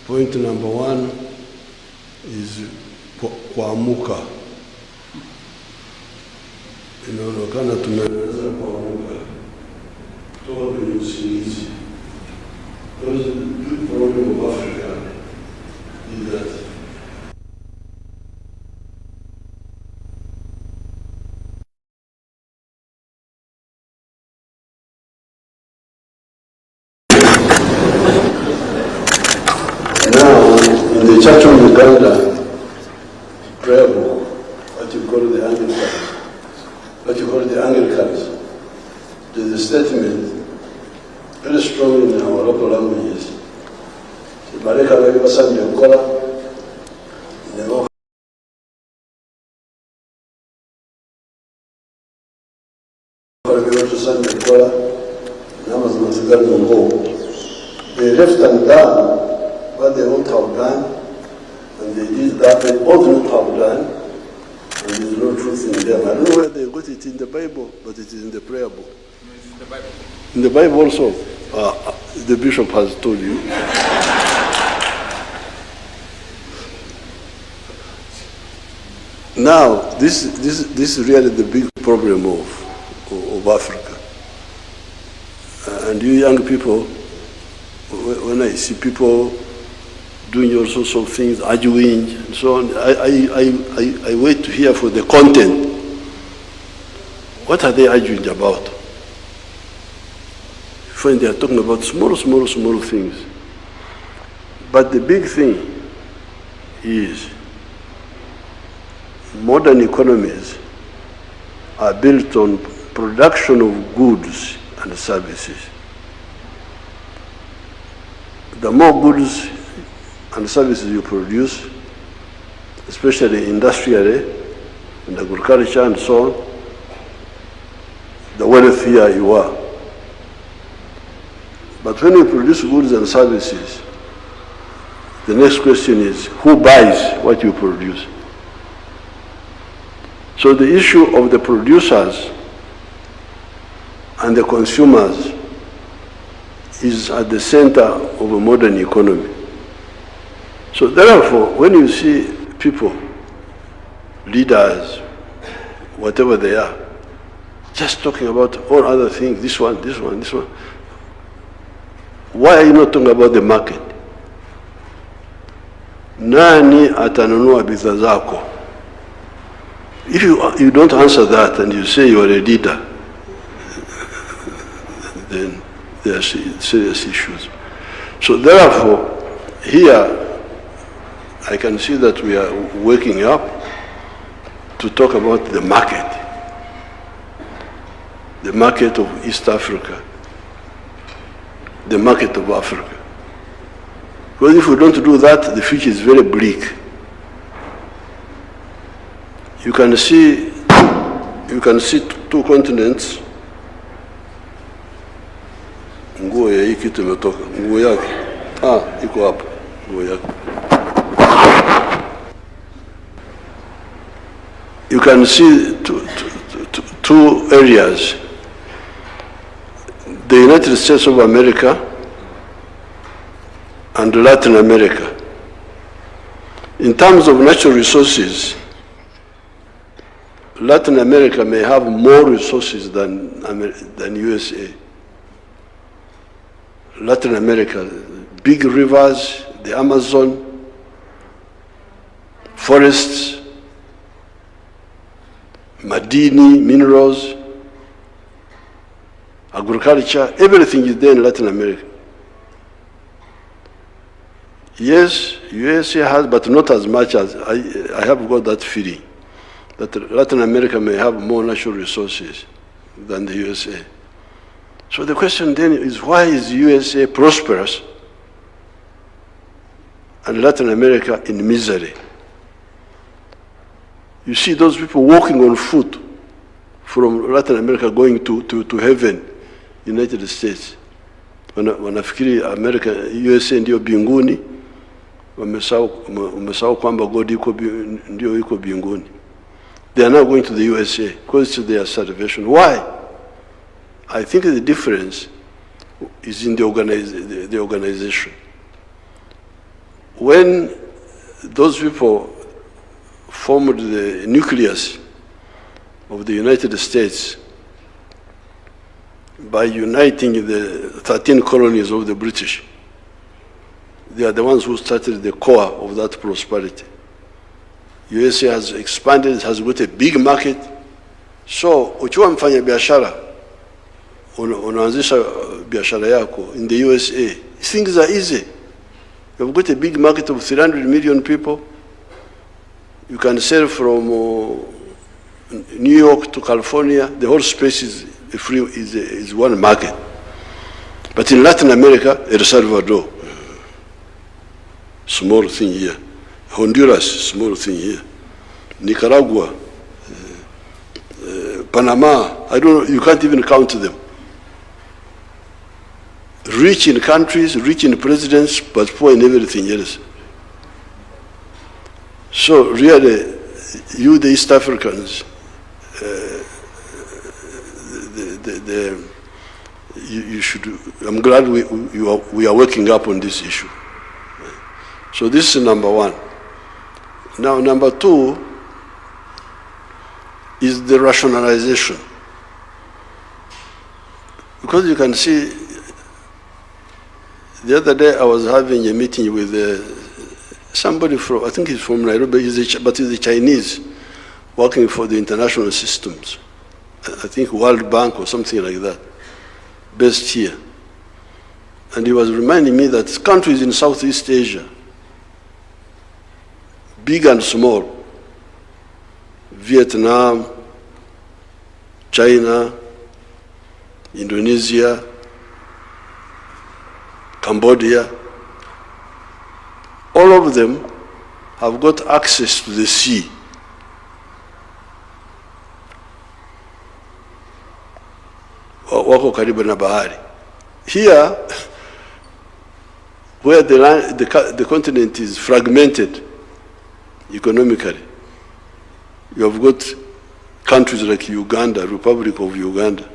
Point number one is kuamuka. Inaonekana tumeanza kuamuka kutoka kwenye usingizi. Because the big problem of Africa is that now in the Church of Uganda prayer book, what you call the Anglicans, there's a statement very strong in our local languages. Bareka bali basambye nkola nebo they left and done what they ought to have done, and they did that they ought not to have done, and there is no truth in them. I don't know where they got it in the Bible, but it is in the prayer book. It's the Bible. In the Bible also, the bishop has told you. Now, this is really the big problem of Africa. And you young people, when I see people doing all sorts of things, arguing and so on, I wait to hear for the content. What are they arguing about? When they are talking about small things. But the big thing is modern economies are built on production of goods and services. The more goods and services you produce, especially industrially, in agriculture and so on, the wealthier you are. But when you produce goods and services, the next question is, who buys what you produce? So the issue of the producers and the consumers is at the center of a modern economy. So therefore, when you see people, leaders, whatever they are, just talking about all other things, this one, why are you not talking about the market? Nani atanunua bidhaa zako? If you don't answer that and you say you are a leader, then there are serious issues. So therefore, here I can see that we are waking up to talk about the market of East Africa, the market of Africa. Because if we don't do that, the future is very bleak. You can see two continents. Nguo ya hii kitu imetoka. Nguo yake. Iko hapa. Nguo yake. You can see two areas. The United States of America and Latin America. In terms of natural resources, Latin America may have more resources than USA. Latin America, big rivers, the Amazon, forests, madini, minerals, agriculture, everything is there in Latin America. Yes, USA has, but not as much as, I have got that feeling, that Latin America may have more natural resources than the USA. So the question then is, why is USA prosperous and Latin America in misery? You see those people walking on foot from Latin America going to heaven, United States. Wanafikiri America, USA ndio binguni, wamesahau kwamba God ndio yuko binguni. They are now going to the USA because it's their salvation. Why? I think the difference is in the organization. when those people formed the nucleus of the United States by uniting the 13 colonies of the British, they are the ones who started the core of that prosperity. USA has expanded, has got a big market. So, ukiwa mfanya biashara, unaanzisha biashara yako in the USA, things are easy. You've got a big market of 300 million people. You can sell from New York to California. The whole space is one market. But in Latin America, El Salvador, small thing here. Honduras, small thing here. Nicaragua, Panama, I don't know, you can't even count them. Rich in countries, rich in presidents, but poor in everything else. So really, you, the East Africans, you should, I'm glad we are waking up on this issue. So this is number one. Now, number two is the rationalization. Because you can see, the other day I was having a meeting with somebody from, I think he's from Nairobi, but he's a Chinese, working for the international systems. I think World Bank or something like that, based here. And he was reminding me that countries in Southeast Asia, big and small, Vietnam, China, Indonesia, Cambodia, all of them have got access to the sea. Wako karibu na bahari. Here, where the continent is fragmented economically, you have got countries like Uganda, Republic of Uganda,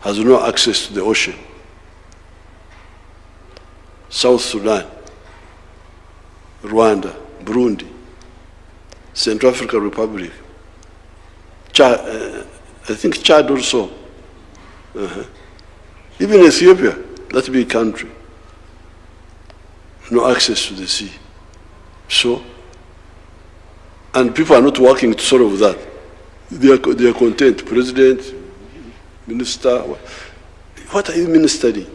has no access to the ocean. South Sudan, Rwanda, Burundi, Central African Republic, Chad, I think Chad also, even Ethiopia, that big country, no access to the sea. So, and people are not working to solve that. They are content. President, minister, what are you ministering?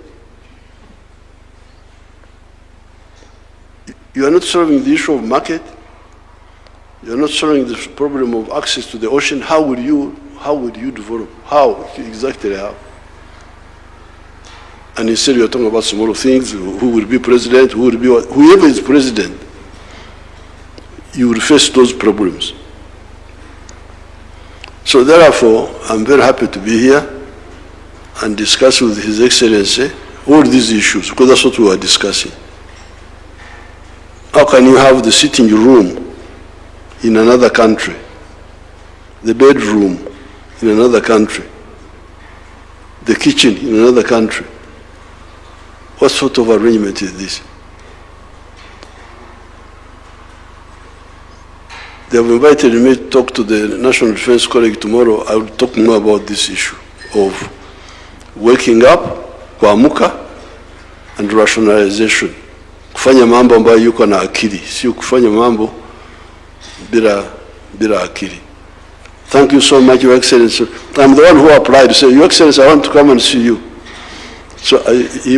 You are not solving the issue of market. You are not solving the problem of access to the ocean. How would you develop? How exactly? How? And instead you are talking about small things. Who will be president? Who will be whoever is president? You will face those problems. So therefore, I'm very happy to be here and discuss with His Excellency all these issues, because that's what we are discussing. How can you have the sitting room in another country, the bedroom in another country, the kitchen in another country? What sort of arrangement is this? They have invited me to talk to the National Defense College tomorrow. I will talk more about this issue of waking up, kuamuka, and rationalization. Kufanya mambo ambayo yuko na akili, sio kufanya mambo bila akili. Thank you so much, Your Excellency. I'm the one who applied to say, Your Excellency, I want to come and see you. So he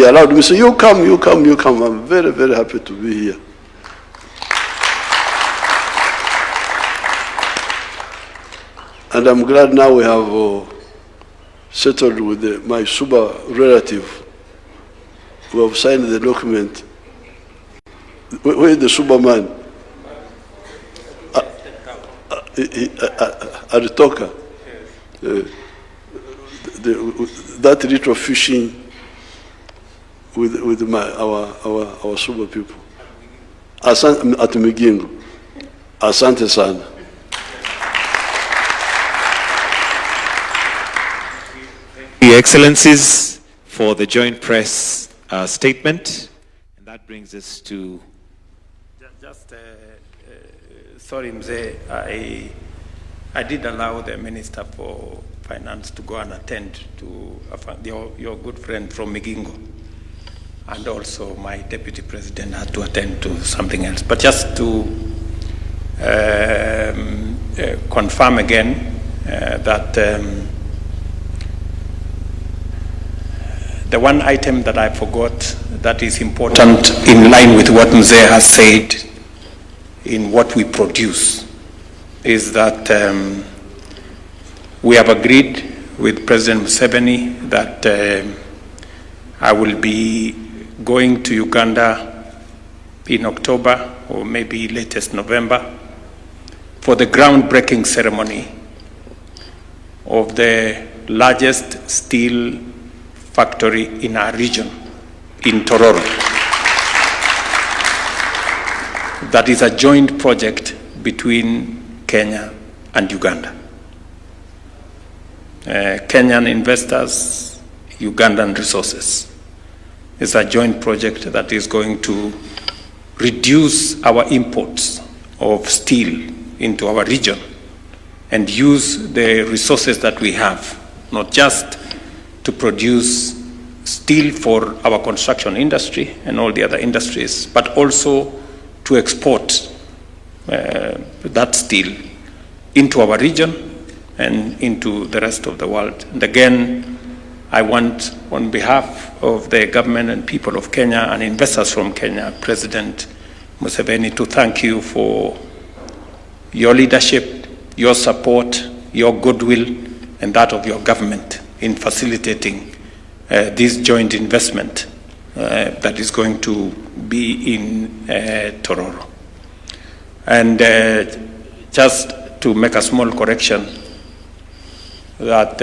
allowed me to say, you come. I'm very, very happy to be here. And I'm glad now we have settled with my Suba relative who have signed the document. Where is the Suba man? Aritoka. That little fishing with our Suba people. At Migingo. Asante sana. Your Excellencies, for the joint press statement. And that brings us to... Sorry, Mzee, I did allow the Minister for Finance to go and attend to your good friend from Migingo. And also my Deputy President had to attend to something else. But just to confirm again that the one item that I forgot that is important in line with what Mzee has said in what we produce is that we have agreed with President Museveni that I will be going to Uganda in October or maybe latest November for the groundbreaking ceremony of the largest steel factory in our region, in Tororo. That is a joint project between Kenya and Uganda. Kenyan investors, Ugandan resources. It's a joint project that is going to reduce our imports of steel into our region and use the resources that we have, not just to produce steel for our construction industry and all the other industries, but also to export that steel into our region and into the rest of the world. And again, I want, on behalf of the government and people of Kenya and investors from Kenya, President Museveni, to thank you for your leadership, your support, your goodwill, and that of your government in facilitating this joint investment that is going to be in Tororo. And just to make a small correction, that